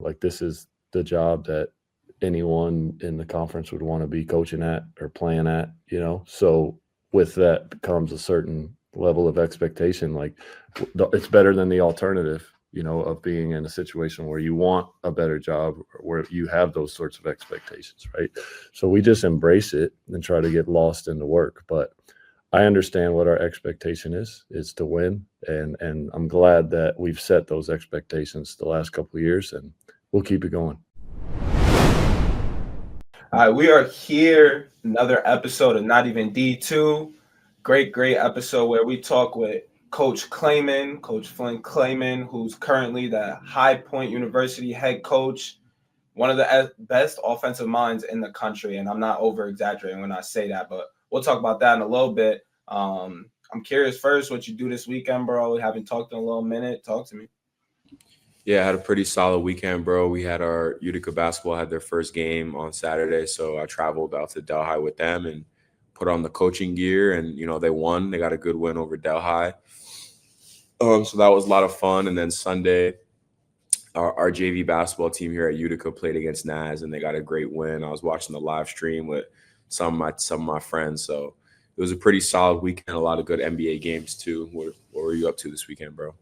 like this is the job that anyone in the conference would want to be coaching at or playing at, So with that comes a certain level of expectation. Like it's better than the alternative, of being in a situation where you want a better job or where you have those sorts of expectations, right? So we just embrace it and try to get lost in the work. But I understand what our expectation is to win. And I'm glad that we've set those expectations the last couple of years, and we'll keep it going. All right, we are here, another episode of Not Even D2. Great episode where we talk with Coach Clayman, Coach Flynn Clayman, who's currently the High Point University head coach, one of the best offensive minds in the country. And I'm not over-exaggerating when I say that, but we'll talk about that in a little bit. I'm curious first what you do this weekend, bro. We haven't talked in a little minute. Talk to me. Yeah, I had a pretty solid weekend, bro. We had our Utica basketball had their first game on Saturday, so I traveled out to Delhi with them and put on the coaching gear, and they won. They got a good win over Delhi. So that was a lot of fun. And then Sunday, our JV basketball team here at Utica played against Naz, and they got a great win. I was watching the live stream with some of my friends, so it was a pretty solid weekend. A lot of good NBA games too. What were you up to this weekend, bro?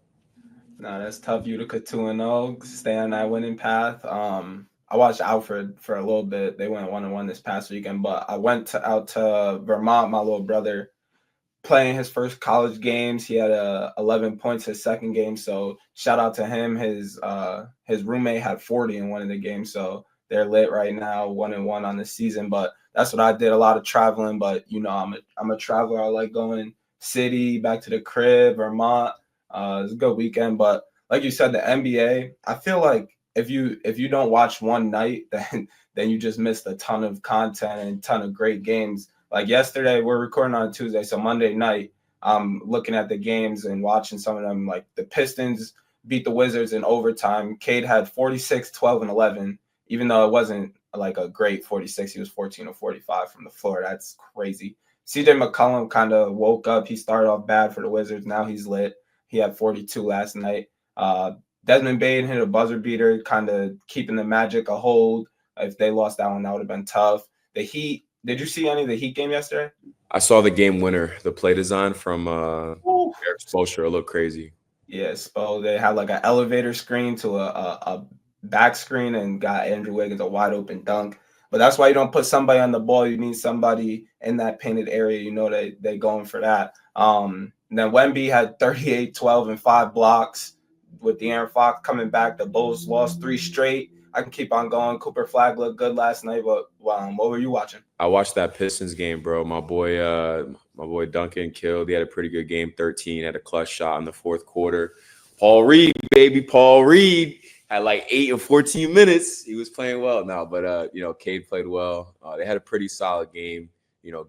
No, that's tough. Utica 2-0, stay on that winning path. I watched Alfred for a little bit. They went 1-1 this past weekend, but I went out to Vermont. My little brother playing his first college games. He had 11 points his second game, so shout out to him. His roommate had 40 in one of the games, so they're lit right now, 1-1 on the season. But that's what I did. A lot of traveling, but I'm a traveler. I like going city, back to the crib, Vermont. It was a good weekend, but like you said, the NBA, I feel like if you don't watch one night, then you just missed a ton of content and a ton of great games. Like yesterday, we're recording on Tuesday, so Monday night, I'm looking at the games and watching some of them. Like the Pistons beat the Wizards in overtime. Cade had 46, 12, and 11, even though it wasn't like a great 46. He was 14 of 45 from the floor. That's crazy. CJ McCollum kind of woke up. He started off bad for the Wizards. Now he's lit. He had 42 last night. Desmond Bane hit a buzzer beater, kind of keeping the Magic a hold. If they lost that one, that would have been tough. The Heat, did you see any of the Heat game yesterday? I saw the game winner, the play design from Eric Spoelstra. It looked crazy. Yeah, Spo. They had like an elevator screen to a back screen and got Andrew Wiggins a wide open dunk. But that's why you don't put somebody on the ball. You need somebody in that painted area. They going for that. And then Wemby had 38, 12, and 5 blocks. With De'Aaron Fox coming back, the Bulls lost 3 straight. I can keep on going. Cooper Flag looked good last night, but what were you watching? I watched that Pistons game, bro. My boy Duncan killed. He had a pretty good game, 13, had a clutch shot in the fourth quarter. Paul Reed, baby, Paul Reed had like 8 and 14 minutes. He was playing well now, but Cade played well. They had a pretty solid game.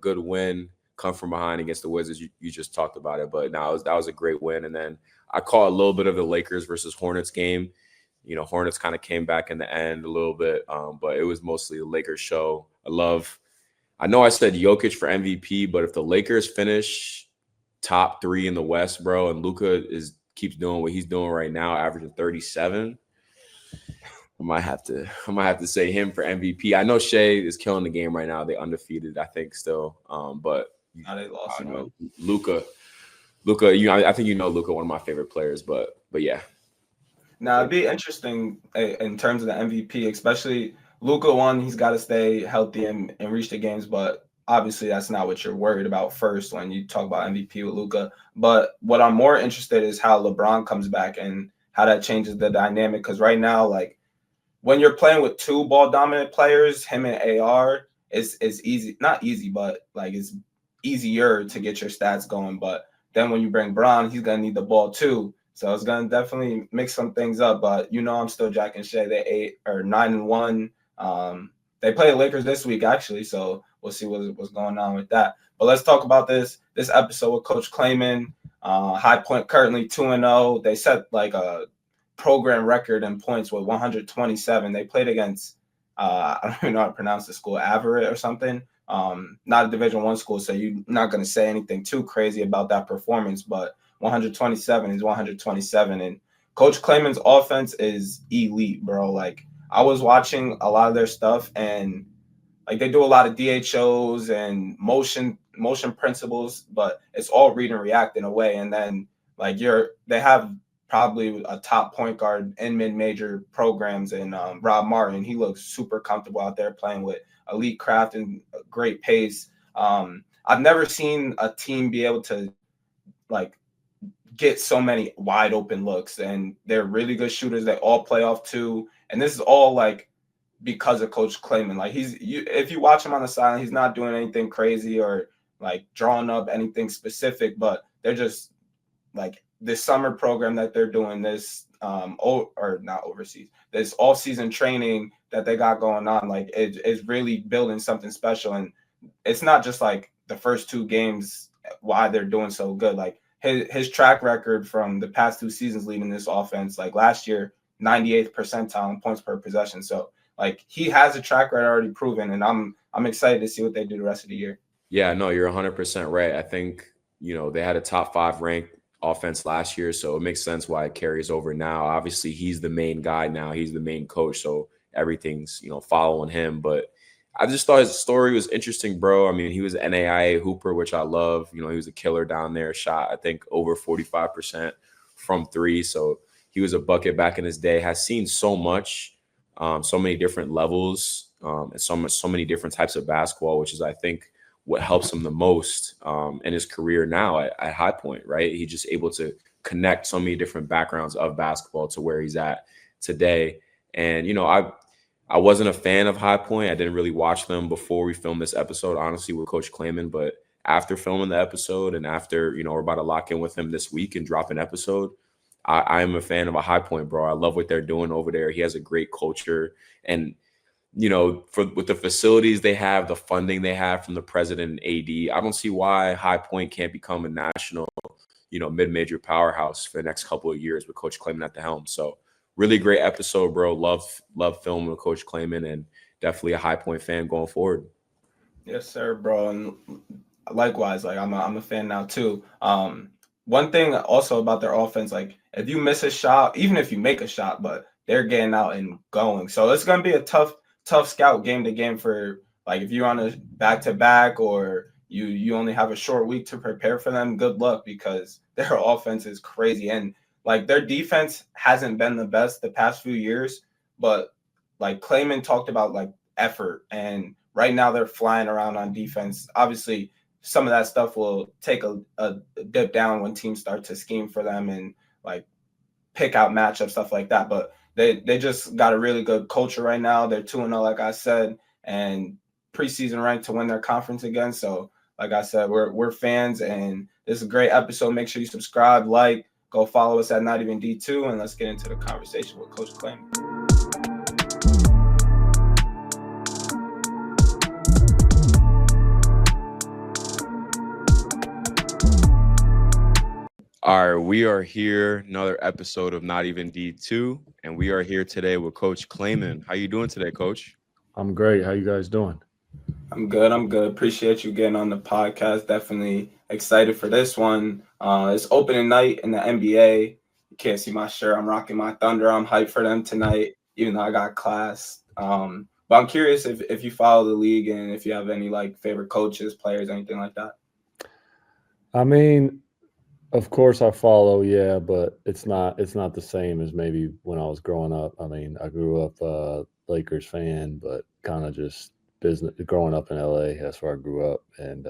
Good win. Come from behind against the Wizards. You just talked about it, but that was a great win. And then I caught a little bit of the Lakers versus Hornets game. Hornets kind of came back in the end a little bit, but it was mostly the Lakers show. I know I said Jokic for MVP, but if the Lakers finish top 3 in the West, bro, and Luka keeps doing what he's doing right now, averaging 37, I might have to say him for MVP. I know Shea is killing the game right now. They undefeated, I think, still, but. They lost. Luka. I think Luka, one of my favorite players, but yeah. Now it'd be interesting in terms of the MVP, especially Luka. One, he's got to stay healthy and reach the games, but obviously that's not what you're worried about first when you talk about MVP with Luka. But what I'm more interested in is how LeBron comes back and how that changes the dynamic. Because right now, like when you're playing with 2 ball dominant players, him and AR, it's easy, not easy, but like it's easier to get your stats going. But then when you bring Bron, he's gonna need the ball too, so it's gonna definitely mix some things up. But I'm still Jack and Shea. They 9-1. They play the Lakers this week actually, so we'll see what's going on with that. But let's talk about this episode with Coach Clayman. High Point currently 2-0. They set like a program record in points with 127. They played against I don't even know how to pronounce the school, Averett or something. Not a Division I school, so you're not going to say anything too crazy about that performance, but 127 is 127. And Coach Clayman's offense is elite, bro. Like, I was watching a lot of their stuff, and like they do a lot of DHOs and motion principles, but it's all read and react in a way. And then like they have probably a top point guard in mid-major programs, and Rob Martin. He looks super comfortable out there playing with elite craft and great pace. I've never seen a team be able to like get so many wide open looks, and they're really good shooters. They all play off too, and this is all like because of Coach Clayman. Like if you watch him on the sideline, he's not doing anything crazy or like drawing up anything specific, but they're just like this summer program that they're doing, this or not overseas, this off-season training that they got going on, like it's really building something special. And it's not just like the first 2 games why they're doing so good. Like his track record from the past 2 seasons leading this offense, like last year 98th percentile in points per possession. So like he has a track record already proven, and I'm excited to see what they do the rest of the year. Yeah, no, you're 100% right. I think, they had a top 5 ranked offense last year, so it makes sense why it carries over now. Obviously, he's the main guy now. He's the main coach, so everything's, following him. But I just thought his story was interesting, bro. I mean, he was an NAIA hooper, which I love. He was a killer down there, shot, I think, over 45% from 3. So he was a bucket back in his day, has seen so much, so many different levels, and so many different types of basketball, which is, I think, what helps him the most in his career now at High Point, right? He's just able to connect so many different backgrounds of basketball to where he's at today. And, I wasn't a fan of High Point. I didn't really watch them before we filmed this episode, honestly, with Coach Clayman. But after filming the episode and after, we're about to lock in with him this week and drop an episode, I am a fan of a High Point, bro. I love what they're doing over there. He has a great culture. And, with the facilities they have, the funding they have from the president and AD, I don't see why High Point can't become a national, mid-major powerhouse for the next couple of years with Coach Clayman at the helm. So really great episode, bro. Love filming with Coach Clayman, and definitely a High Point fan going forward. Yes, sir, bro. And likewise, like I'm a fan now too. One thing also about their offense, like if you miss a shot, even if you make a shot, but they're getting out and going. So it's gonna be a tough scout game to game for like if you're on a back-to-back or you only have a short week to prepare for them. Good luck, because their offense is crazy, and like their defense hasn't been the best the past few years, but like Clayman talked about like effort, and right now they're flying around on defense. Obviously, some of that stuff will take a dip down when teams start to scheme for them and like pick out matchups, stuff like that. But they just got a really good culture right now. They're 2-0, like I said, and preseason ranked to win their conference again. So like I said, we're fans, and this is a great episode. Make sure you subscribe, like, go follow us at Not Even D2, and let's get into the conversation with Coach Clayman. All right, we are here, another episode of Not Even D2, and we are here today with Coach Clayman. How you doing today, Coach? I'm great. How you guys doing? I'm good. Appreciate you getting on the podcast. Definitely excited for this one. It's opening night in the NBA. You can't see my shirt. I'm rocking my Thunder. I'm hyped for them tonight, even though I got class. But I'm curious if you follow the league and if you have any like favorite coaches, players, anything like that. I mean, of course I follow, yeah, but it's not the same as maybe when I was growing up. I mean, I grew up Lakers fan, but kind of just business growing up in LA. That's where I grew up, and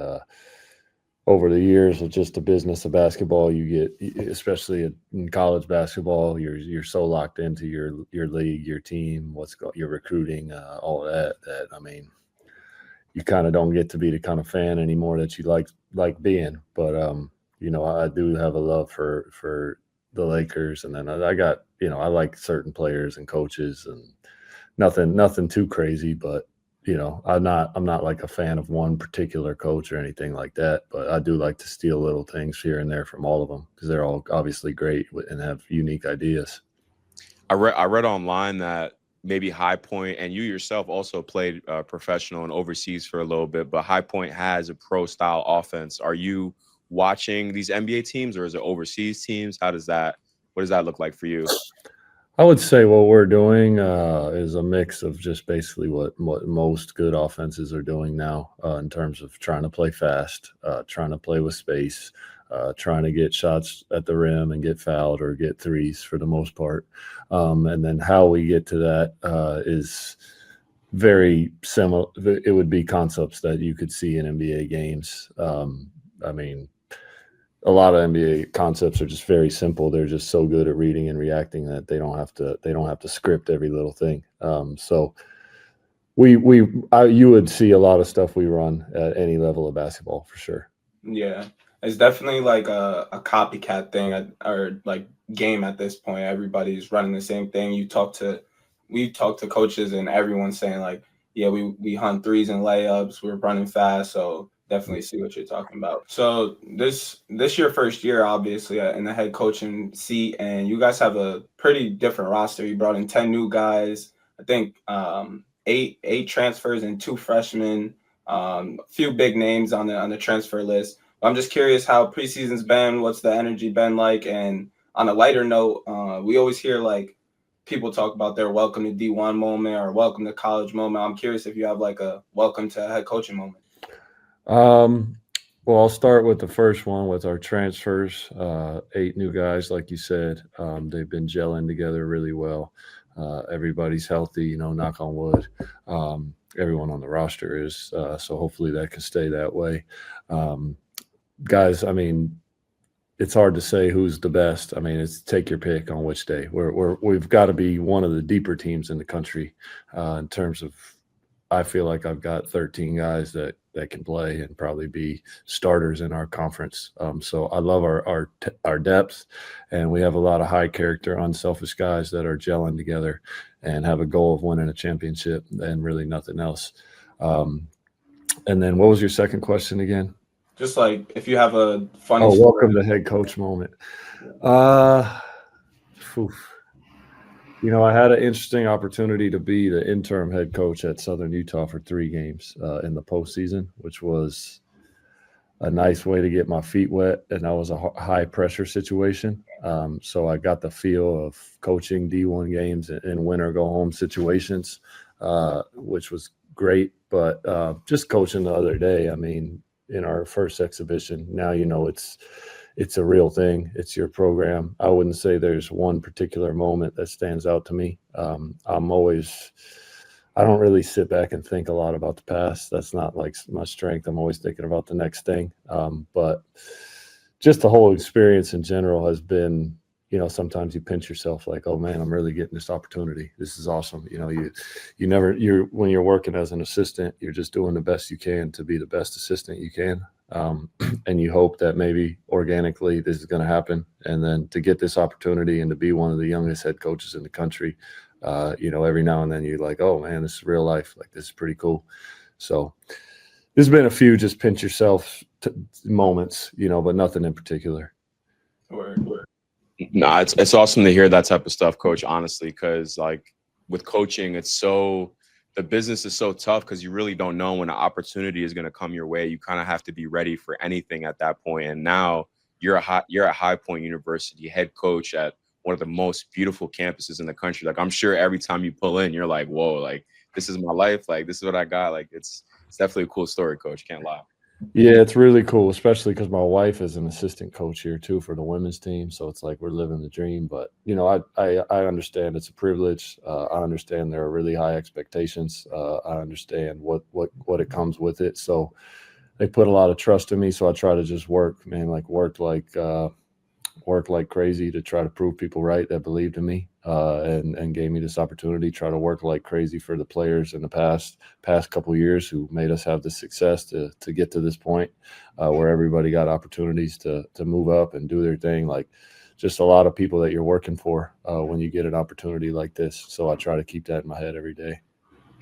over the years, it's just the business of basketball. You get, especially in college basketball, you're so locked into your league, your team, your recruiting, all of that. That I mean, you kind of don't get to be the kind of fan anymore that you like being. But I do have a love for the Lakers, and then I got, I like certain players and coaches, and nothing too crazy, but I'm not like a fan of one particular coach or anything like that, but I do like to steal little things here and there from all of them because they're all obviously great and have unique ideas. I read online that maybe High Point, and you yourself also played professional and overseas for a little bit, but High Point has a pro style offense. Are you watching these NBA teams, or is it overseas teams? What's What does that look like for you? I would say what we're doing is a mix of just basically what most good offenses are doing now in terms of trying to play fast, trying to play with space, trying to get shots at the rim and get fouled or get threes for the most part. And then how we get to that is very similar. It would be concepts that you could see in NBA games. I mean, a lot of NBA concepts are just very simple. They're just so good at reading and reacting that they don't have to script every little thing. So you would see a lot of stuff we run at any level of basketball for sure. Yeah, it's definitely like a copycat thing or like game at this point. Everybody's running the same thing. We talk to coaches and everyone's saying like, yeah, we hunt threes and layups. We're running fast, so definitely see what you're talking about. So this your first year, obviously, in the head coaching seat, and you guys have a pretty different roster. You brought in 10 new guys. I think eight transfers and 2 freshmen. A few big names on the transfer list. I'm just curious how preseason's been. What's the energy been like? And on a lighter note, we always hear like people talk about their welcome to D1 moment or welcome to college moment. I'm curious if you have like a welcome to head coaching moment. Well, I'll start with the first one with our transfers. 8 new guys, like you said. They've been gelling together really well. Everybody's healthy, knock on wood. Everyone on the roster is, so hopefully that can stay that way. Guys, I mean, it's hard to say who's the best. I mean, it's take your pick on which day. We've got to be one of the deeper teams in the country in terms of. I feel like I've got 13 guys that can play and probably be starters in our conference. So I love our depth, and we have a lot of high character, unselfish guys that are gelling together and have a goal of winning a championship and really nothing else. And then what was your second question again? Just like if you have a funny welcome to head coach moment. I had an interesting opportunity to be the interim head coach at Southern Utah for 3 games in the postseason, which was a nice way to get my feet wet, and that was a high-pressure situation. So I got the feel of coaching D1 games in winner-go-home situations, which was great. But just coaching the other day, I mean, in our first exhibition, now it's a real thing. It's your program. I wouldn't say there's one particular moment that stands out to me. I don't really sit back and think a lot about the past. That's not like my strength. I'm always thinking about the next thing. But just the whole experience in general has been, sometimes you pinch yourself like, oh man, I'm really getting this opportunity. This is awesome. When you're working as an assistant, you're just doing the best you can to be the best assistant you can. And you hope that maybe organically this is going to happen. And then to get this opportunity and to be one of the youngest head coaches in the country, every now and then you're like, oh man, this is real life. Like, this is pretty cool. So there's been a few just pinch yourself moments, but nothing in particular. No, it's awesome to hear that type of stuff, Coach, honestly, because like with coaching, the business is so tough because you really don't know when an opportunity is going to come your way. You kind of have to be ready for anything at that point. And now you're at High Point University, head coach at one of the most beautiful campuses in the country. Like, I'm sure every time you pull in, you're like, whoa, like, this is my life. Like, this is what I got. Like, it's definitely a cool story, Coach. Can't lie. Yeah, it's really cool, especially because my wife is an assistant coach here too for the women's team. So it's like we're living the dream. But I understand it's a privilege. I understand there are really high expectations. I understand what it comes with it. So they put a lot of trust in me. So I try to just work like crazy to try to prove people right that believed in me and gave me this opportunity. Try to work like crazy for the players in the past couple of years who made us have the success to get to this point where everybody got opportunities to move up and do their thing. Like, just a lot of people that you're working for when you get an opportunity like this. So I try to keep that in my head every day.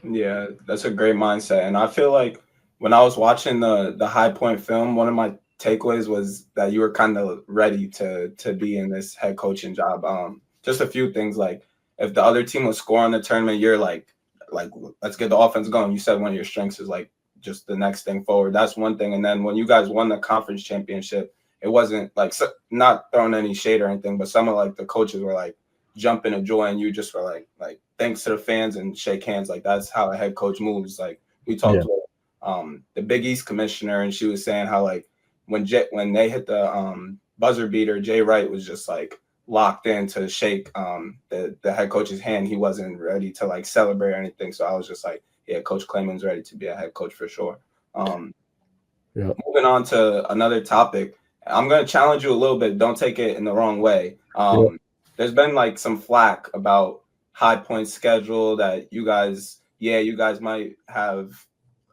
Yeah, that's a great mindset. And I feel like when I was watching the High Point film, one of my takeaways was that you were kind of ready to be in this head coaching job. Just a few things, like if the other team was scoring the tournament, you're like let's get the offense going. You said one of your strengths is like just the next thing forward. That's one thing. And then when you guys won the conference championship, it wasn't like, not throwing any shade or anything, but some of like the coaches were like jumping a joy, and you just were like thanks to the fans and shake hands. Like that's how a head coach moves. Like we talked with the Big East commissioner, and she was saying how like when they hit the buzzer beater, Jay Wright was just like locked in to shake the head coach's hand. He wasn't ready to like celebrate or anything. So I was just like, yeah, Coach Clayman's ready to be a head coach for sure. Moving on to another topic, I'm going to challenge you a little bit. Don't take it in the wrong way. There's been like some flack about High Point schedule that you guys might have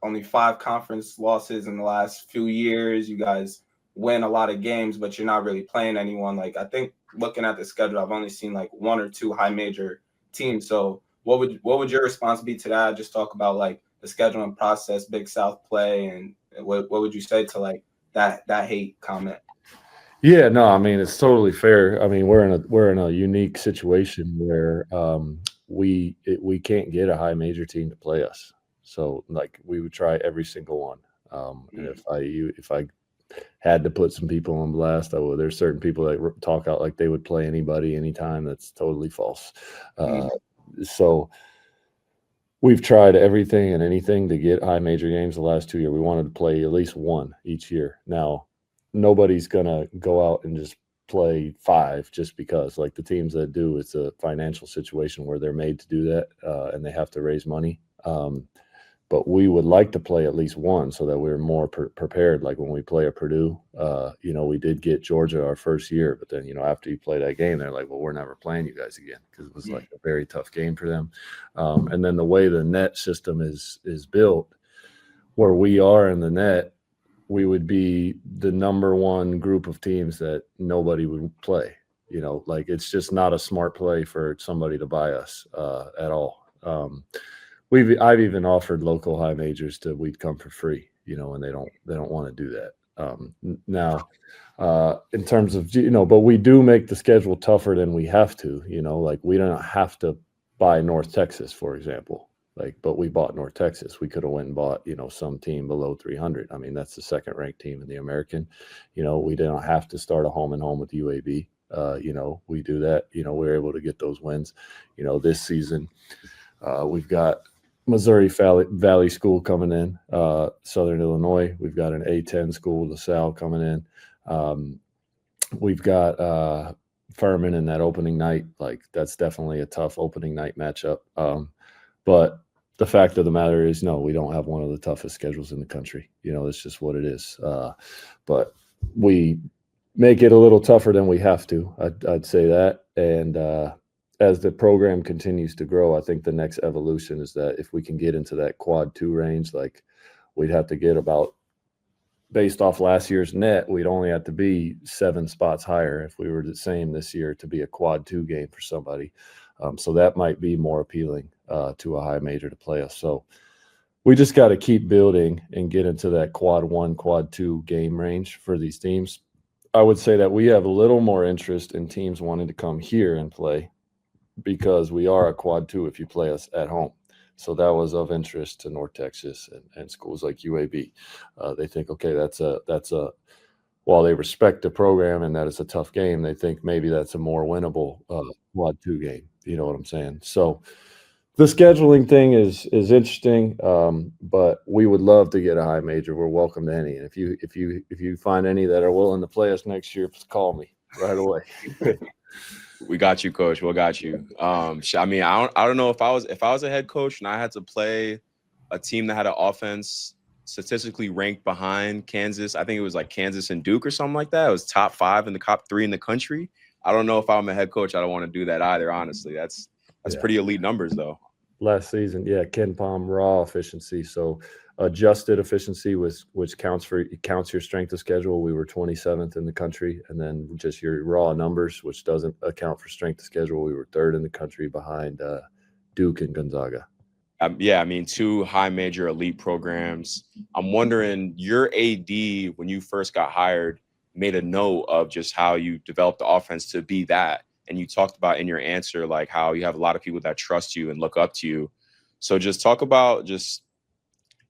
only 5 conference losses in the last few years. You guys win a lot of games, but you're not really playing anyone. Like, I think looking at the schedule, I've only seen like 1 or 2 high major teams. So what would your response be to that? Just talk about like the scheduling process, Big South play, and what would you say to like that hate comment? Yeah, no, I mean, it's totally fair. I mean, we're in a unique situation where we can't get a high major team to play us. So like we would try every single one. And if I had to put some people on blast, I would. There's certain people that talk out like they would play anybody anytime. That's totally false. So we've tried everything and anything to get high major games the last 2 years. We wanted to play at least 1 each year. Now, nobody's going to go out and just play 5 just because. Like the teams that do, it's a financial situation where they're made to do that, and they have to raise money. But we would like to play at least 1 so that we're more prepared. Like when we play at Purdue, we did get Georgia our first year, but then, after you play that game, they're like, well, we're never playing you guys again, because it was like a very tough game for them. And then the way the net system is built, where we are in the net, we would be the number 1 group of teams that nobody would play. Like it's just not a smart play for somebody to buy us at all. I've even offered local high majors we'd come for free, and they don't want to do that. Now, in terms of, but we do make the schedule tougher than we have to, like we don't have to buy North Texas, for example, but we bought North Texas. We could have went and bought, some team below 300. I mean, that's the 2nd ranked team in the American. We don't have to start a home and home with UAB. We do that, we're able to get those wins. This season, we've got Missouri Valley School coming in, Southern Illinois. We've got an A-10 school, LaSalle, coming in. We've got Furman in that opening night. Like that's definitely a tough opening night matchup. But the fact of the matter is, no, we don't have one of the toughest schedules in the country. It's just what it is. But we make it a little tougher than we have to. I'd say that. And as the program continues to grow, I think the next evolution is that if we can get into that quad 2 range, like we'd have to get about, based off last year's net, we'd only have to be 7 spots higher if we were the same this year to be a quad 2 game for somebody. So that might be more appealing to a high major to play us. So we just got to keep building and get into that quad 1, quad 2 game range for these teams. I would say that we have a little more interest in teams wanting to come here and play, because we are a quad 2 if you play us at home. So that was of interest to North Texas and schools like UAB. They think, okay, that's a while they respect the program and that it's a tough game, they think maybe that's a more winnable quad 2 game. You know what I'm saying? So the scheduling thing is interesting, but we would love to get a high major. We're welcome to any. And if you find any that are willing to play us next year, just call me right away. We got you, Coach. We got you. I mean, I don't know if I was a head coach and I had to play a team that had an offense statistically ranked behind Kansas. I think it was like Kansas and Duke or something like that. It was top 5 in the top 3 in the country. I don't know if I'm a head coach. I don't want to do that either. Honestly, that's pretty elite numbers though. Last season, KenPom raw efficiency. So adjusted efficiency which counts your strength of schedule. We were 27th in the country, and then just your raw numbers, which doesn't account for strength of schedule. We were 3rd in the country behind Duke and Gonzaga. Yeah, I mean, 2 high major elite programs. I'm wondering, your AD, when you first got hired, made a note of just how you developed the offense to be that. And you talked about in your answer, like how you have a lot of people that trust you and look up to you. So just talk about just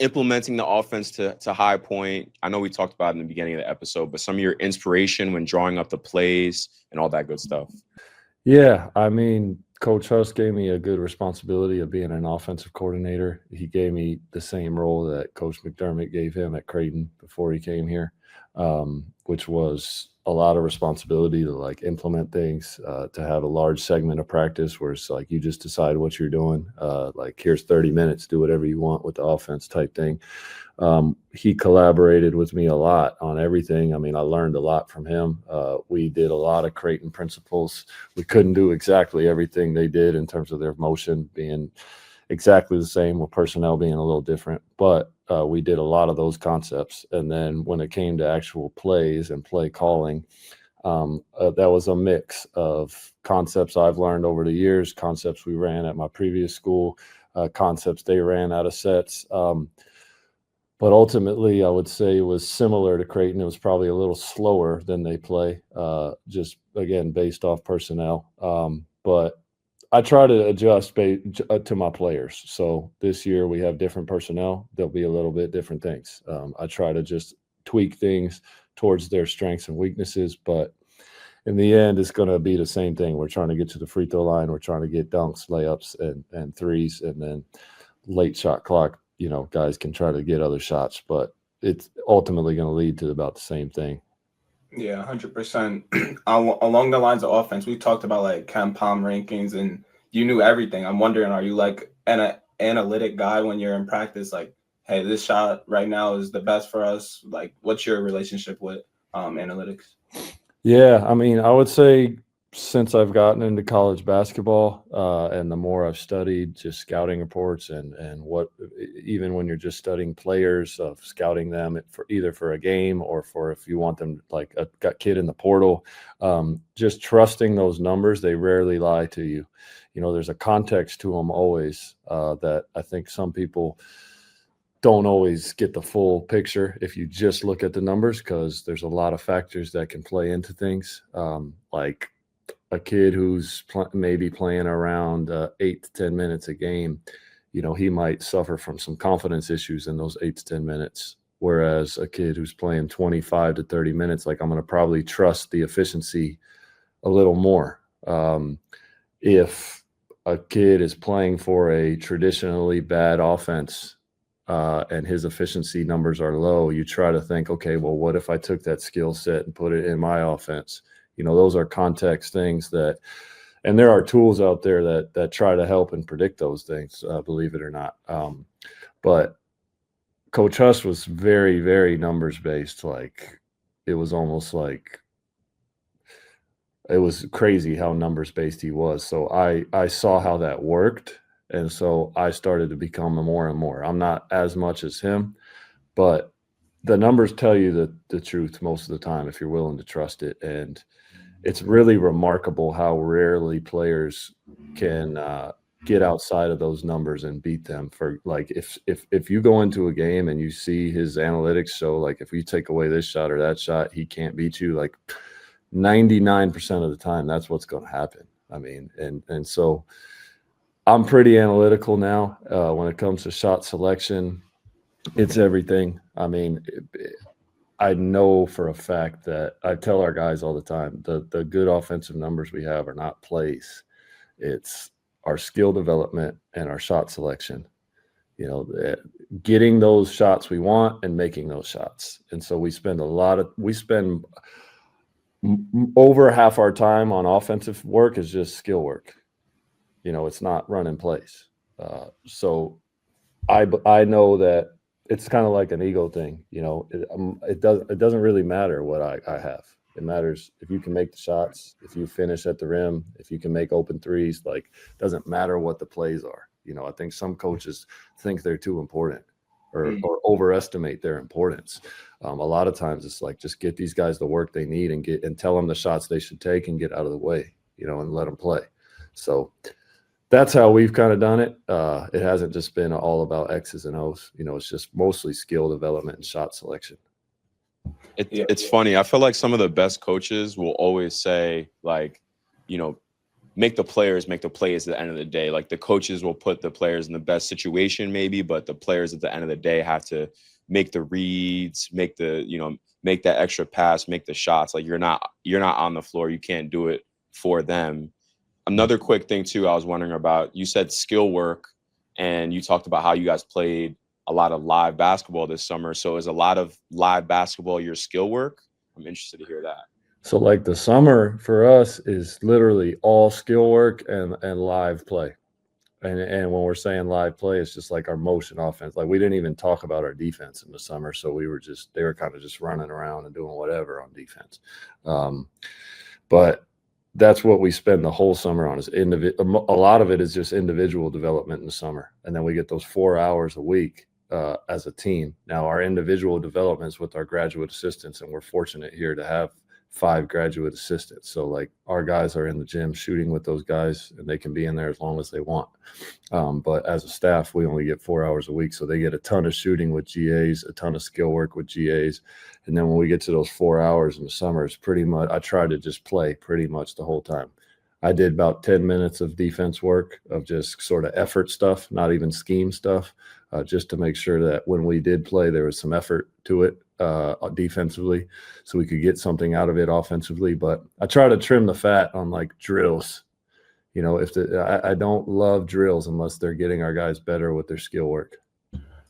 implementing the offense to high point. I know we talked about it in the beginning of the episode, but some of your inspiration when drawing up the plays and all that good stuff. Yeah, I mean, Coach Huss gave me a good responsibility of being an offensive coordinator. He gave me the same role that Coach McDermott gave him at Creighton before he came here, which was a lot of responsibility to like implement things, to have a large segment of practice where it's like you just decide what you're doing. Like here's 30 minutes, do whatever you want with the offense type thing. He collaborated with me a lot on everything. I mean, I learned a lot from him. We did a lot of Creighton principles. We couldn't do exactly everything they did in terms of their motion being exactly the same, with personnel being a little different, but we did a lot of those concepts. And then when it came to actual plays and play calling, that was a mix of concepts I've learned over the years, concepts we ran at my previous school, concepts they ran out of sets. But ultimately, I would say it was similar to Creighton. It was probably a little slower than they play, just, again, based off personnel. But I try to adjust to my players. So this year we have different personnel. There'll be a little bit different things. I try to just tweak things towards their strengths and weaknesses. But in the end, it's going to be the same thing. We're trying to get to the free throw line. We're trying to get dunks, layups, and threes, and then late shot clock. You know, guys can try to get other shots, but it's ultimately going to lead to about the same thing. Yeah, 100%. Along the lines of offense, we talked about like KenPom rankings, and you knew everything. I'm wondering, are you like an analytic guy when you're in practice? Like, hey, this shot right now is the best for us. Like, what's your relationship with analytics? Yeah, I mean, I would say since I've gotten into college basketball, and the more I've studied just scouting reports and what, even when you're just studying players, of scouting them for either for a game or for if you want them, like a kid in the portal, just trusting those numbers. They rarely lie to you. You know, there's a context to them always, that I think some people don't always get the full picture if you just look at the numbers, because there's a lot of factors that can play into things, like a kid who's maybe playing around 8 to 10 minutes a game, you know, he might suffer from some confidence issues in those 8 to 10 minutes. Whereas a kid who's playing 25 to 30 minutes, like I'm going to probably trust the efficiency a little more. If a kid is playing for a traditionally bad offense, and his efficiency numbers are low, you try to think, okay, well, what if I took that skill set and put it in my offense? You know, those are context things that, and there are tools out there that try to help and predict those things, believe it or not. But Coach Huss was very, very numbers based. Like it was almost like, it was crazy how numbers based he was. So I saw how that worked. And so I started to become more and more. I'm not as much as him, but the numbers tell you the truth most of the time if you're willing to trust it. And it's really remarkable how rarely players can get outside of those numbers and beat them. For like, if you go into a game and you see his analytics show, like if you take away this shot or that shot, he can't beat you. Like 99% of the time, that's what's going to happen. I mean, and so I'm pretty analytical now when it comes to shot selection. It's everything. I mean, I know for a fact that I tell our guys all the time, the good offensive numbers we have are not plays. It's our skill development and our shot selection. You know, getting those shots we want and making those shots. And so we spend over half our time on offensive work is just skill work. You know, it's not running plays. So I know that it's kind of like an ego thing. You know, it doesn't really matter what I have. It matters if you can make the shots, if you finish at the rim, if you can make open threes. Like, it doesn't matter what the plays are. You know, I think some coaches think they're too important or overestimate their importance. A lot of times it's like, just get these guys the work they need and tell them the shots they should take and get out of the way, you know, and let them play. So that's how we've kind of done it. It hasn't just been all about X's and O's. You know, it's just mostly skill development and shot selection. It's funny. I feel like some of the best coaches will always say, like, you know, make the players make the plays at the end of the day. Like the coaches will put the players in the best situation maybe, but the players at the end of the day have to make the reads, make that extra pass, make the shots. Like you're not on the floor. You can't do it for them. Another quick thing too, I was wondering about, you said skill work, and you talked about how you guys played a lot of live basketball this summer. So is a lot of live basketball your skill work? I'm interested to hear that. So like the summer for us is literally all skill work and live play. And when we're saying live play, it's just like our motion offense. Like we didn't even talk about our defense in the summer. So they were kind of just running around and doing whatever on defense. But that's what we spend the whole summer on, is a lot of it is just individual development in the summer. And then we get those 4 hours a week as a team. Now our individual developments with our graduate assistants, and we're fortunate here to have 5 graduate assistants. So like our guys are in the gym shooting with those guys, and they can be in there as long as they want. But as a staff, we only get 4 hours a week. So they get a ton of shooting with GAs, a ton of skill work with GAs. And then when we get to those 4 hours in the summer, it's pretty much, I try to just play pretty much the whole time. I did about 10 minutes of defense work, of just sort of effort stuff, not even scheme stuff, just to make sure that when we did play, there was some effort to it defensively, so we could get something out of it offensively. But I try to trim the fat on like drills. I don't love drills unless they're getting our guys better with their skill work.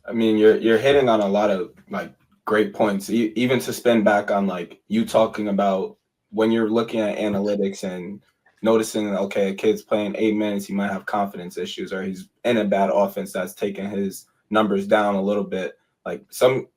I mean, you're hitting on a lot of like great points, even to spin back on like you talking about when you're looking at analytics and noticing, okay, a kid's playing 8 minutes, he might have confidence issues, or he's in a bad offense that's taking his numbers down a little bit. Like some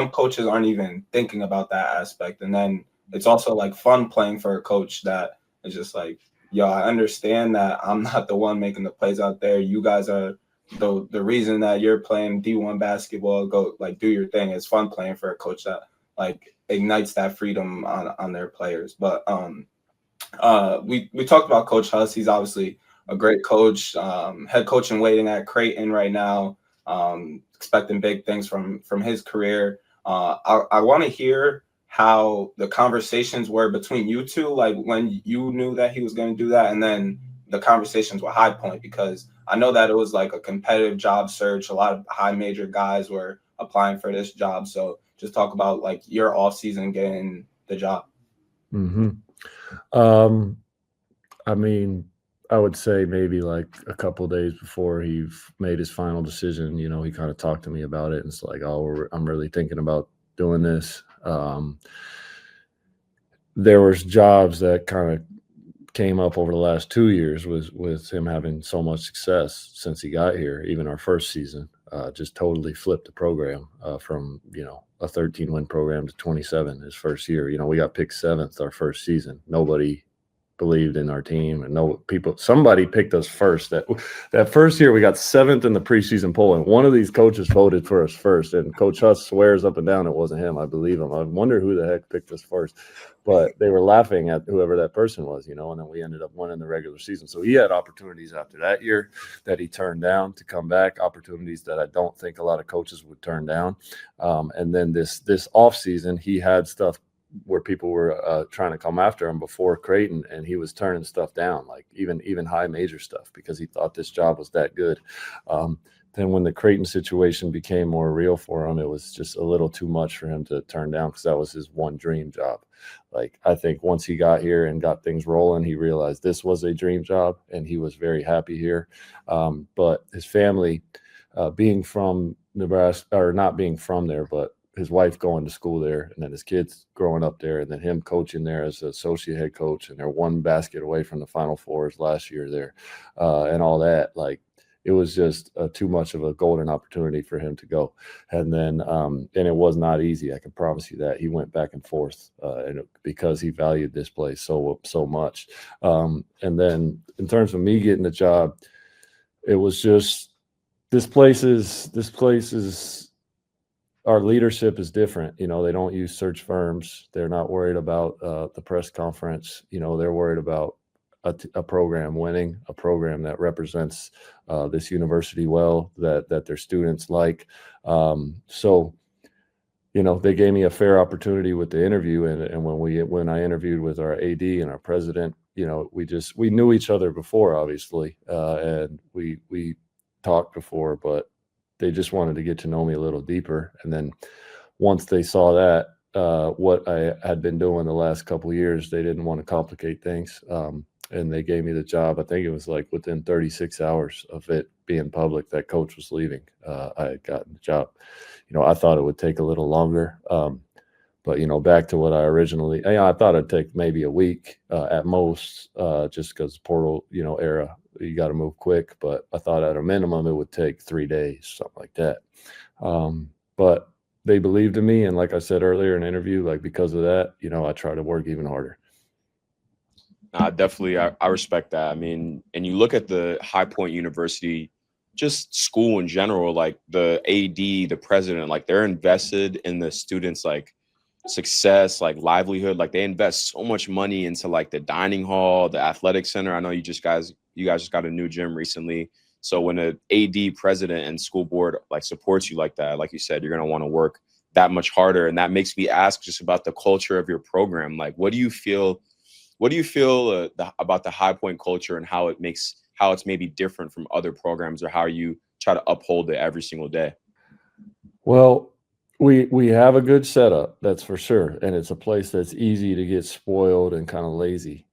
coaches aren't even thinking about that aspect. And then it's also like fun playing for a coach that is just like, yo, I understand that I'm not the one making the plays out there. You guys are the reason that you're playing D1 basketball. Go like do your thing. It's fun playing for a coach that like ignites that freedom on their players. But we talked about Coach Huss. He's obviously a great coach, head coach in waiting at Creighton right now. Expecting big things from his career. I want to hear how the conversations were between you two, like when you knew that he was going to do that, and then the conversations with High Point, because I know that it was like a competitive job search. A lot of high major guys were applying for this job. So just talk about like your off season getting the job. Mm-hmm. I mean, I would say maybe like a couple of days before he made his final decision, he kind of talked to me about it, and it's like, oh, I'm really thinking about doing this. There was jobs that kind of came up over the last 2 years with him having so much success since he got here. Even our first season, just totally flipped the program from, a 13-win program to 27 his first year. We got picked 7th our first season. Nobody believed in our team, and somebody picked us first. That first year we got 7th in the preseason poll, and one of these coaches voted for us first, and Coach Huss swears up and down it wasn't him. I believe him. I wonder who the heck picked us first, but they were laughing at whoever that person was, and then we ended up winning the regular season. So he had opportunities after that year that he turned down to come back, opportunities that I don't think a lot of coaches would turn down. And then this off season, he had stuff where people were trying to come after him before Creighton, and he was turning stuff down, like even high major stuff, because he thought this job was that good. Then when the Creighton situation became more real for him, it was just a little too much for him to turn down, because that was his one dream job. Like, I think once he got here and got things rolling, he realized this was a dream job, and he was very happy here. But his family, being from Nebraska, or not being from there, but his wife going to school there, and then his kids growing up there, and then him coaching there as an associate head coach, and they're one basket away from the Final Fours last year there, and all that. Like, it was just too much of a golden opportunity for him to go. And then, and it was not easy. I can promise you that. He went back and forth because he valued this place so much. And then in terms of me getting the job, it was just, this place is our leadership is different. They don't use search firms. They're not worried about the press conference. They're worried about a program winning, a program that represents this university well, that their students like. So, they gave me a fair opportunity with the interview. And when I interviewed with our AD and our president, we knew each other before, obviously, and we talked before, but they just wanted to get to know me a little deeper. And then once they saw that, what I had been doing the last couple of years, they didn't want to complicate things. And they gave me the job. I think it was like within 36 hours of it being public that coach was leaving. I had gotten the job. I thought it would take a little longer. But, back to what I originally, I thought it'd take maybe a week at most, just because portal, era, you got to move quick. But I thought at a minimum it would take 3 days, something like that. But they believed in me. And like I said earlier in an interview, like because of that, I try to work even harder. Definitely. I respect that. I mean, and you look at the High Point University, just school in general, like the AD, the president, like they're invested in the students, like success, like livelihood, like they invest so much money into like the dining hall, the athletic center. I know you guys just got a new gym recently. So when an AD, president, and school board like supports you like that, like you said, you're going to want to work that much harder. And that makes me ask just about the culture of your program. Like, what do you feel about the High Point culture and how it's maybe different from other programs, or how you try to uphold it every single day? Well, we have a good setup, that's for sure. And it's a place that's easy to get spoiled and kind of lazy.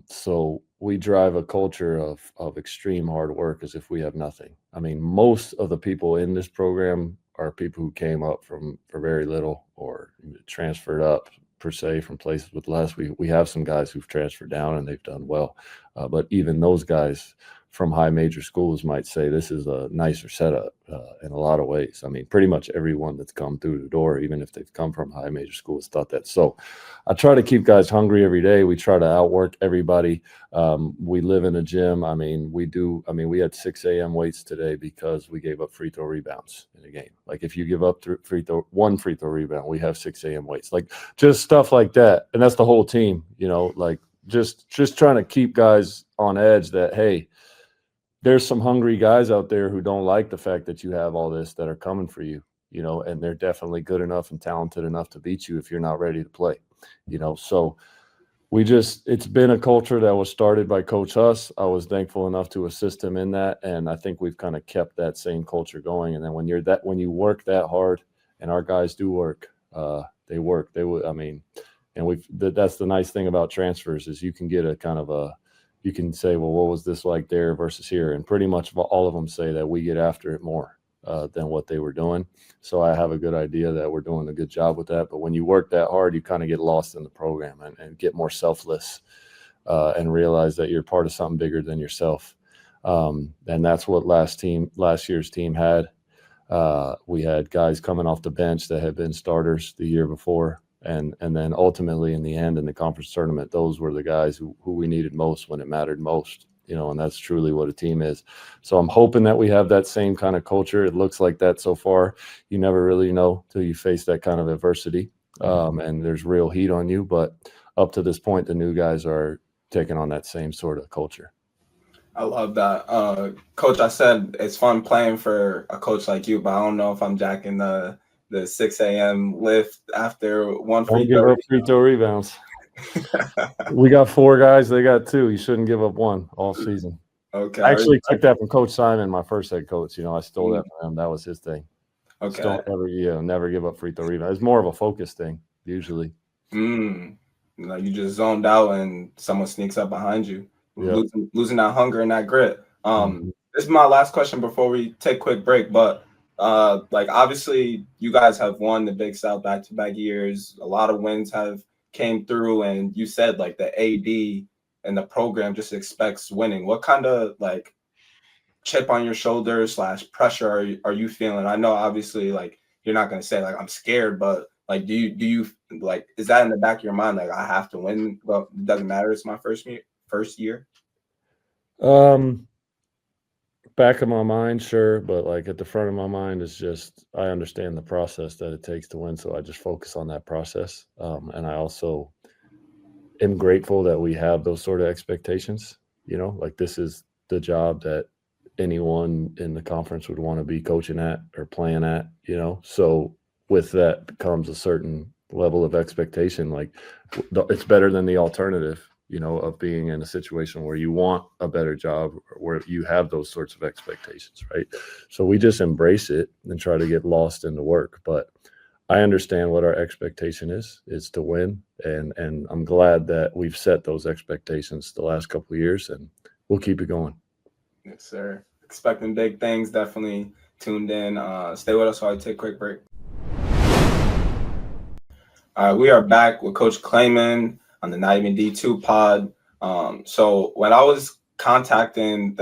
So we drive a culture of extreme hard work as if we have nothing. I mean, most of the people in this program are people who came up for very little or transferred up per se from places with less. We have some guys who've transferred down and they've done well. But even those guys from high major schools might say this is a nicer setup in a lot of ways. I mean, pretty much everyone that's come through the door, even if they've come from high major schools, thought that. So I try to keep guys hungry every day. We try to outwork everybody. We live in a gym. I mean, we had 6 a.m. weights today because we gave up free throw rebounds in a game. Like if you give up one free throw rebound, we have 6 a.m. weights, like just stuff like that. And that's the whole team, like just trying to keep guys on edge that, hey, there's some hungry guys out there who don't like the fact that you have all this that are coming for you, and they're definitely good enough and talented enough to beat you if you're not ready to play, So it's been a culture that was started by Coach Huss. I was thankful enough to assist him in that. And I think we've kind of kept that same culture going. And then when you work that hard, and our guys do work, they work, that's the nice thing about transfers is you can get a kind of you can say, well, what was this like there versus here? And pretty much all of them say that we get after it more than what they were doing. So I have a good idea that we're doing a good job with that. But when you work that hard, you kind of get lost in the program and get more selfless and realize that you're part of something bigger than yourself. And that's what last year's team had. We had guys coming off the bench that had been starters the year before. And then ultimately in the end in the conference tournament, those were the guys who we needed most when it mattered most, and that's truly what a team is. So I'm hoping that we have that same kind of culture. It looks like that so far. You never really know till you face that kind of adversity and there's real heat on you. But up to this point, the new guys are taking on that same sort of culture. I love that. Coach, I said it's fun playing for a coach like you, but I don't know if I'm jacking the 6 a.m. lift after one free throw. Don't give up free throw rebounds. We got 4 guys. They got 2. You shouldn't give up 1 all season. Okay. I actually took that from Coach Simon, my first head coach. I stole that from him. That was his thing. Okay. Just don't never give up free throw rebounds. It's more of a focus thing usually. You just zoned out and someone sneaks up behind you, yep. losing that hunger and that grit. This is my last question before we take a quick break, but obviously you guys have won the Big South back-to-back years. A lot of wins have came through, and you said like the AD and the program just expects winning. What kind of like chip on your shoulder / pressure are you feeling? I know obviously like you're not going to say like I'm scared, but like do you like is that in the back of your mind like I have to win? Well, it doesn't matter. It's my first year. Back of my mind, sure, but like at the front of my mind is just I understand the process that it takes to win, so I just focus on that process. And I also am grateful that we have those sort of expectations. Like this is the job that anyone in the conference would want to be coaching at or playing at. So with that comes a certain level of expectation. Like it's better than the alternative. of being in a situation where you want a better job, where you have those sorts of expectations, right? So we just embrace it and try to get lost in the work. But I understand what our expectation is to win. And I'm glad that we've set those expectations the last couple of years, and we'll keep it going. Yes, sir. Expecting big things. Definitely tuned in. Stay with us while I take a quick break. We are back with Coach Clayman on the Not Even D2 pod. So when I was contacting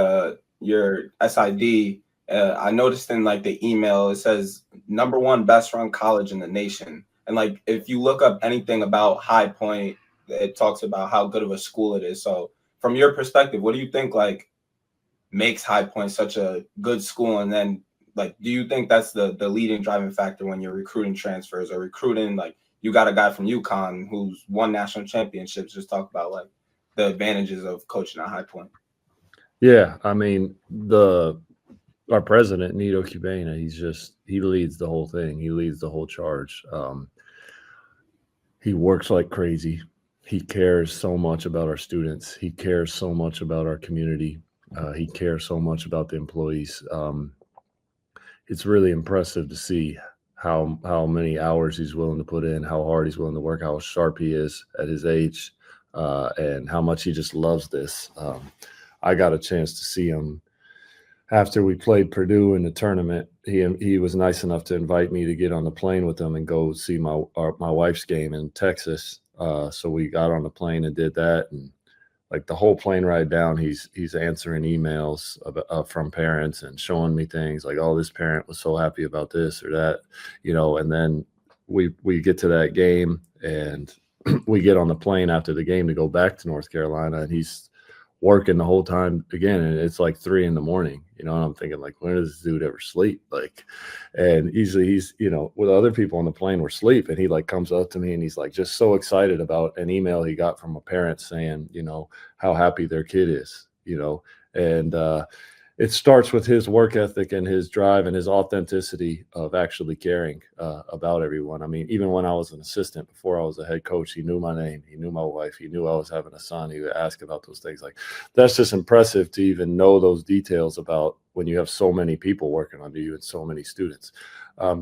your SID, I noticed in like the email, it says #1 best run college in the nation. And like, if you look up anything about High Point, it talks about how good of a school it is. So from your perspective, what do you think like makes High Point such a good school? And then like, do you think that's the leading driving factor when you're recruiting transfers or recruiting, like you got a guy from UConn who's won national championships? Just talk about like the advantages of coaching at High Point. Yeah, I mean, our president, Nito Cubana, he leads the whole thing. He leads the whole charge. He works like crazy. He cares so much about our students. He cares so much about our community. He cares so much about the employees. It's really impressive to see how many hours he's willing to put in, how hard he's willing to work, how sharp he is at his age, and how much he just loves this. I got a chance to see him after we played Purdue in the tournament. He was nice enough to invite me to get on the plane with him and go see my wife's game in Texas. So we got on the plane and did that, and like the whole plane ride down, he's answering emails from parents and showing me things like, oh, this parent was so happy about this or that, and then we get to that game and we get on the plane after the game to go back to North Carolina, and he's working the whole time again, and it's like 3 a.m, and I'm thinking like, when does this dude ever sleep? Like, and usually he's with other people on the plane were asleep, and he like comes up to me and he's like just so excited about an email he got from a parent saying how happy their kid is, and it starts with his work ethic and his drive and his authenticity of actually caring about everyone. I mean, even when I was an assistant, before I was a head coach, he knew my name. He knew my wife. He knew I was having a son. He would ask about those things. Like, that's just impressive to even know those details about when you have so many people working under you and so many students.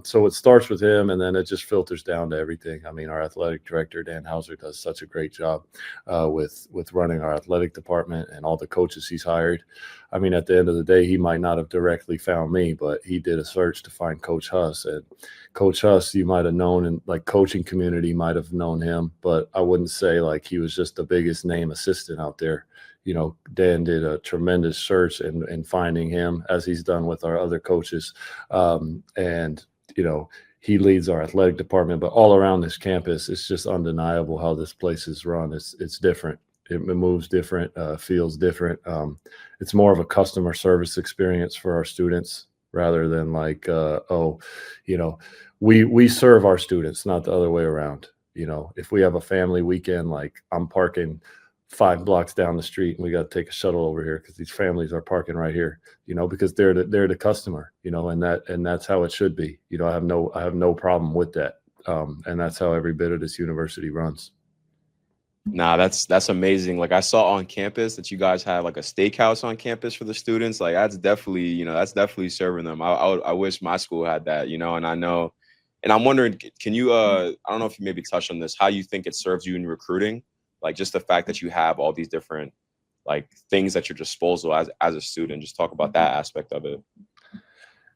So it starts with him, and then it just filters down to everything. I mean, our athletic director, Dan Hauser, does such a great job with running our athletic department and all the coaches he's hired. I mean, at the end of the day, he might not have directly found me, but he did a search to find Coach Huss. And Coach Huss, you might have known, and like coaching community might have known him, but I wouldn't say like he was just the biggest name assistant out there. Dan did a tremendous search in finding him, as he's done with our other coaches. And he leads our athletic department, but all around this campus, it's just undeniable how this place is run. It's different. It moves different, feels different. It's more of a customer service experience for our students rather than like, we serve our students, not the other way around. If we have a family weekend, like I'm parking 5 blocks down the street and we got to take a shuttle over here because these families are parking right here, because they're the customer, and that's how it should be. I have no problem with that. And that's how every bit of this university runs. Nah, that's amazing. Like, I saw on campus that you guys have like a steakhouse on campus for the students. Like, that's definitely serving them. I wish my school had that, and I know, and I'm wondering, can you, I don't know if you maybe touched on this, how you think it serves you in recruiting? Like, just the fact that you have all these different like things at your disposal as a student. Just talk about that aspect of it.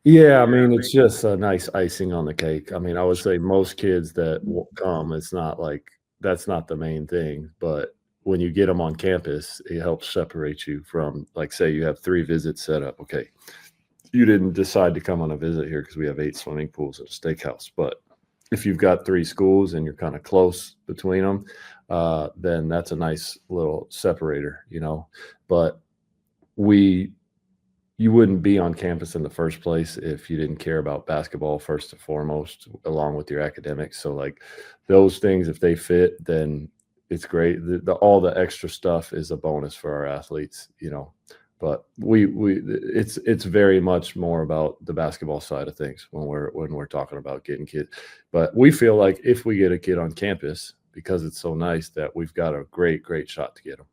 Yeah, I mean, it's just a nice icing on the cake. I mean, I would say most kids that come, it's not like that's not the main thing, but when you get them on campus, it helps separate you from, like, say you have 3 visits set up. Okay, you didn't decide to come on a visit here because we have 8 swimming pools at a steakhouse, but if you've got 3 schools and you're kind of close between them, then that's a nice little separator, but you wouldn't be on campus in the first place if you didn't care about basketball first and foremost, along with your academics. So like those things, if they fit, then it's great. All the extra stuff is a bonus for our athletes, but it's very much more about the basketball side of things when we're talking about getting kids. But we feel like if we get a kid on campus, because it's so nice that we've got a great shot to get them.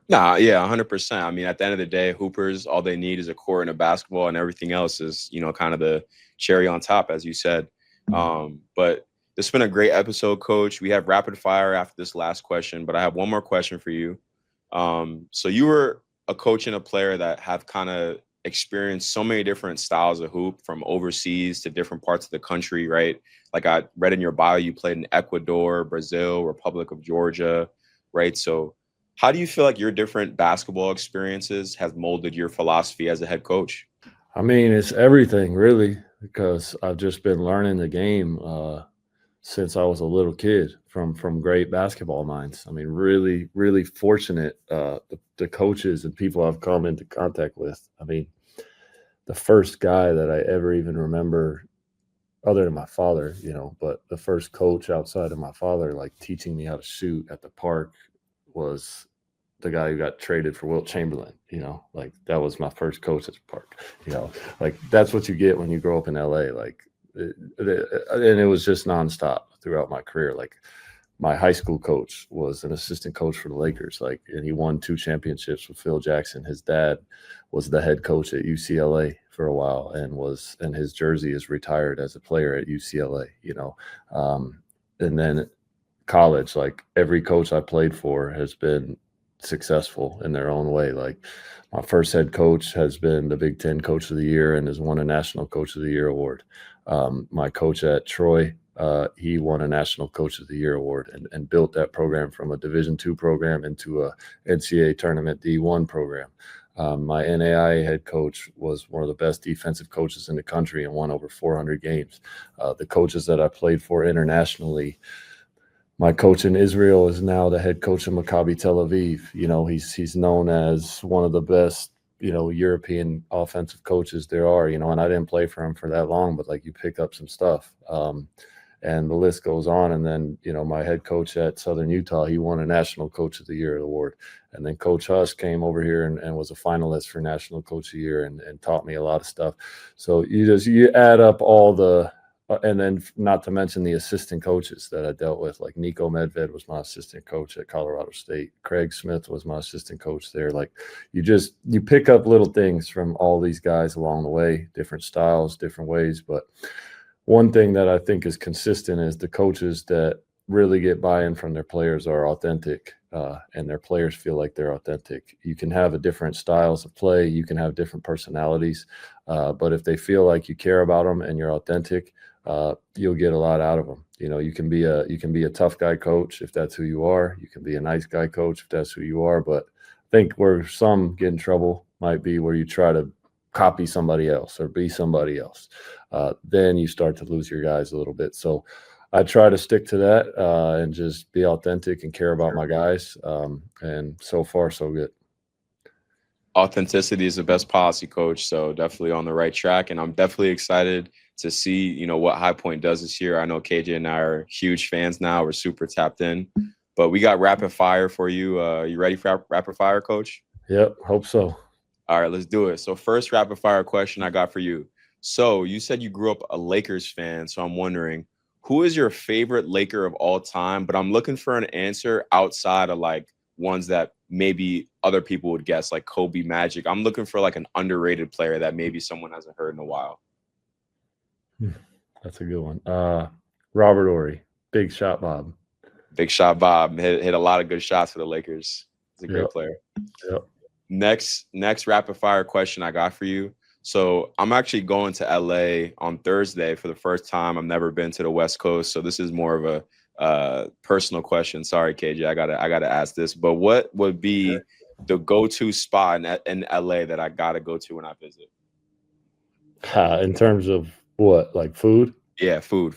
Nah, yeah, 100%. I mean, at the end of the day, hoopers, all they need is a court and a basketball, and everything else is, kind of the cherry on top, as you said. But it's been a great episode, Coach. We have rapid fire after this last question, but I have one more question for you. So you were a coach and a player that have kind of experienced so many different styles of hoop, from overseas to different parts of the country, right? Like I read in your bio, you played in Ecuador, Brazil, Republic of Georgia, right? So how do you feel like your different basketball experiences have molded your philosophy as a head coach? I mean, it's everything, really, because I've just been learning the game since I was a little kid from great basketball minds. I mean, really fortunate, the coaches and people I've come into contact with. I mean, the first guy that I ever even remember, other than my father, but the first coach outside of my father, like teaching me how to shoot at the park, was the guy who got traded for Wilt Chamberlain. Like that was my first coach at the park. Like that's what you get when you grow up in LA. Like, and it was just nonstop throughout my career. Like my high school coach was an assistant coach for the Lakers, and he won 2 championships with Phil Jackson. His dad was the head coach at UCLA for a while, and his jersey is retired as a player at UCLA. And then college, like every coach I played for has been successful in their own way. Like my first head coach has been the Big Ten Coach of the Year and has won a National Coach of the Year award. My coach at Troy, he won a National Coach of the Year award and built that program from a Division II program into a NCAA tournament D1 program. My NAIA head coach was one of the best defensive coaches in the country and won over 400 games. The coaches that I played for internationally, my coach in Israel is now the head coach of Maccabi Tel Aviv. He's known as one of the best, European offensive coaches there are, and I didn't play for him for that long, but like you pick up some stuff. And the list goes on. And then, my head coach at Southern Utah, he won a National Coach of the Year award. And then Coach Huss came over here and was a finalist for National Coach of the Year and taught me a lot of stuff. So you add up all the, and then not to mention the assistant coaches that I dealt with, like Nico Medved was my assistant coach at Colorado State. Craig Smith was my assistant coach there. Like you pick up little things from all these guys along the way, different styles, different ways. But one thing that I think is consistent is the coaches that really get buy-in from their players are authentic, and their players feel like they're authentic. You can have a different styles of play. You can have different personalities. But if they feel like you care about them and you're authentic, you'll get a lot out of them. You can be a tough guy coach if that's who you are. You can be a nice guy coach if that's who you are. But I think where some get in trouble might be where you try to copy somebody else or be somebody else. Then you start to lose your guys a little bit. So I try to stick to that and just be authentic and care about my guys. And so far, so good. Authenticity is the best policy, Coach. So definitely on the right track. And I'm definitely excited to see, what High Point does this year. I know KJ and I are huge fans now. We're super tapped in. But we got rapid fire for you. You ready for rapid fire, Coach? Yep, hope so. All right, let's do it. So first rapid fire question I got for you. So you said you grew up a Lakers fan. So I'm wondering, who is your favorite Laker of all time? But I'm looking for an answer outside of like ones that maybe other people would guess, like Kobe, Magic. I'm looking for like an underrated player that maybe someone hasn't heard in a while. That's a good one. Robert Horry, Big Shot Bob. Big Shot Bob hit a lot of good shots for the Lakers. He's a great player. Yep. Next rapid fire question I got for you. So I'm actually going to LA on Thursday for the first time. I've never been to the West Coast, so this is more of a personal question. Sorry, KJ, I gotta ask this. But what would be the go-to spot in LA that I gotta go to when I visit? In terms of what, like food? Yeah, food.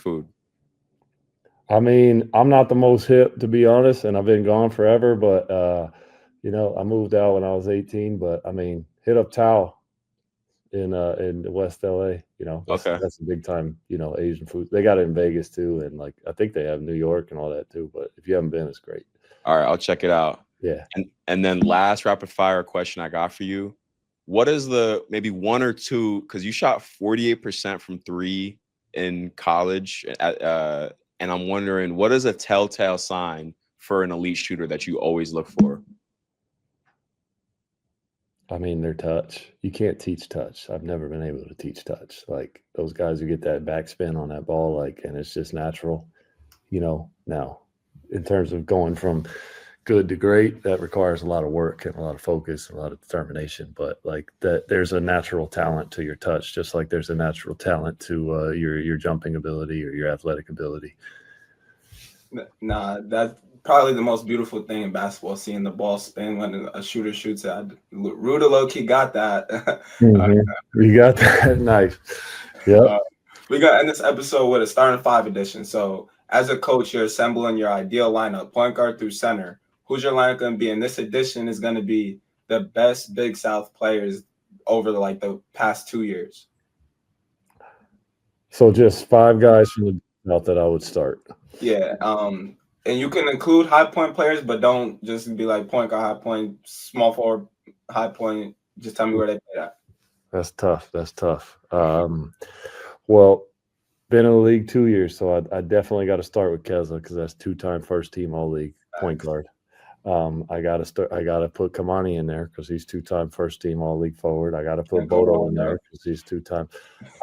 I mean, I'm not the most hip, to be honest, and I've been gone forever. But I moved out when I was 18. But I mean, hit up Tao in West LA. That's a big time, Asian food. They got it in Vegas too, and like I think they have New York and all that too. But if you haven't been, it's great. All right, I'll check it out. Yeah. And then last rapid fire question I got for you. What is the maybe one or two, because you shot 48% from 3 in college And I'm wondering, what is a telltale sign for an elite shooter that you always look for? I mean, their touch. You can't teach touch. I've never been able to teach touch. Like those guys who get that backspin on that ball, like, and it's just natural, Now, in terms of going from good to great, that requires a lot of work and a lot of focus, and a lot of determination. But like that, there's a natural talent to your touch, just like there's a natural talent to your jumping ability or your athletic ability. Nah, that's probably the most beautiful thing in basketball, seeing the ball spin when a shooter shoots it. Ruda low-key got that. You got that. Nice. Yeah. We got to end this episode with a starting five edition. So as a coach, you're assembling your ideal lineup, point guard through center. Who's your lineup going to be? And this edition is going to be the best Big South players over the past 2 years. So just 5 guys from the Big South that I would start. Yeah. And you can include high point players, but don't just be like point guard, high point, small forward, high point. Just tell me where they play at. That's tough. Well, been in the league 2 years, so I definitely got to start with Keza because that's 2-time first team all league point guard. I got to put Kamani in there because he's 2-time first team all league forward. I got to put Bodo in there because he's 2-time.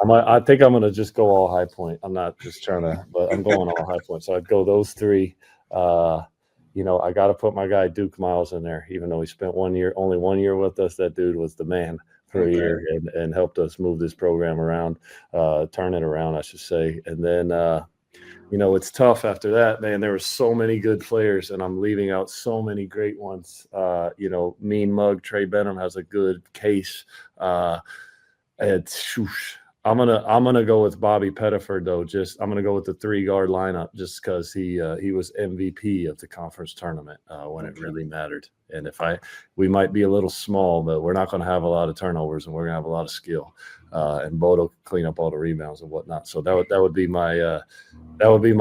I think I'm gonna just go all high point. I'm not just trying to, but I'm going all high point. So I'd go those 3. I got to put my guy Duke Miles in there, even though he spent only 1 year with us. That dude was the man for a year and helped us move this program around, turn it around, I should say. And then, it's tough after that, man. There were so many good players, and I'm leaving out so many great ones. Mean Mug, Trey Benham has a good case. I'm gonna go with Bobby Pettiford though. I'm gonna go with the 3-guard lineup just because he was MVP of the conference tournament when it really mattered. And we might be a little small, but we're not gonna have a lot of turnovers, and we're gonna have a lot of skill. And Bodo clean up all the rebounds and whatnot. So that would be my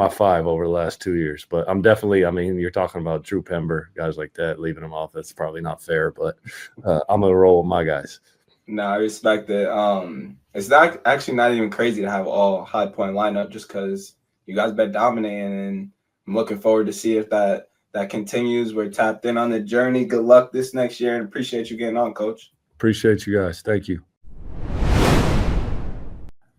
5 over the last 2 years. But I'm definitely, you're talking about Drew Pember, guys like that, leaving them off. That's probably not fair, but I'm gonna roll with my guys. No, I respect it. It's actually not even crazy to have all high point lineup just because you guys been dominating, and I'm looking forward to see if that continues. We're tapped in on the journey. Good luck this next year, and appreciate you getting on, Coach. Appreciate you guys. Thank you.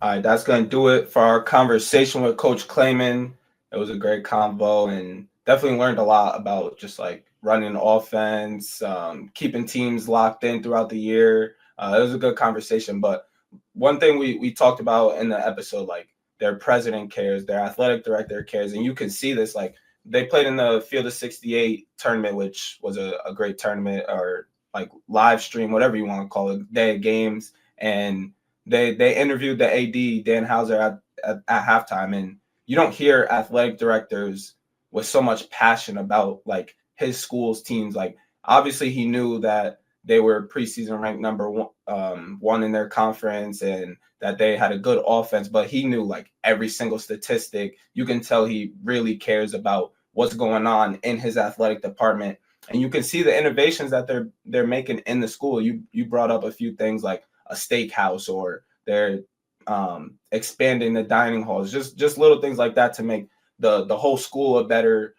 All right, that's going to do it for our conversation with Coach Clayman. It was a great convo, and definitely learned a lot about just like running offense, keeping teams locked in throughout the year. It was a good conversation, but one thing we talked about in the episode, like their president cares, their athletic director cares, and you can see this. Like they played in the Field of 68 tournament, which was a great tournament, or like live stream, whatever you want to call it, day of games, and they interviewed the AD Dan Hauser at halftime, and you don't hear athletic directors with so much passion about like his school's teams. Like obviously he knew that they were preseason ranked number one in their conference and that they had a good offense, but he knew like every single statistic. You can tell he really cares about what's going on in his athletic department. And you can see the innovations that they're making in the school. You brought up a few things like a steakhouse, or they're expanding the dining halls, just little things like that to make the whole school a better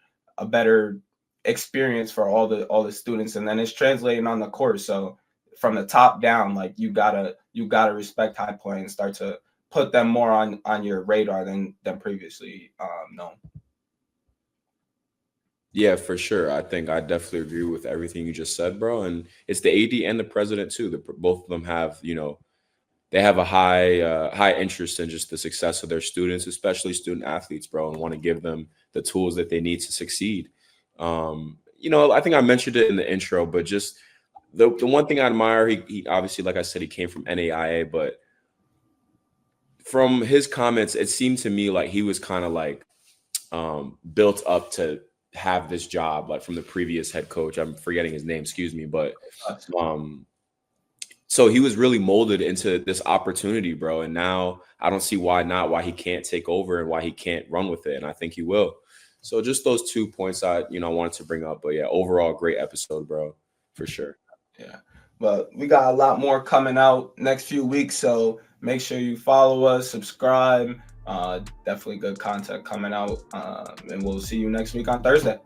experience for all the students, and then it's translating on the court. So from the top down, like you gotta respect High Point and start to put them more on your radar than previously known. Yeah, for sure. I think I definitely agree with everything you just said, bro. And it's the AD and the president too. Both of them have, they have a high interest in just the success of their students, especially student athletes, bro, and want to give them the tools that they need to succeed. I think I mentioned it in the intro, but just the one thing I admire, he obviously, like I said, he came from NAIA, but from his comments, it seemed to me like he was kind of like built up to have this job, like from the previous head coach. I'm forgetting his name, excuse me, but so he was really molded into this opportunity, bro. And now I don't see why he can't take over and why he can't run with it. And I think he will. So just those 2 points I wanted to bring up. But yeah, overall, great episode, bro, for sure. Yeah. But we got a lot more coming out next few weeks. So make sure you follow us, subscribe, Definitely good content coming out. And we'll see you next week on Thursday.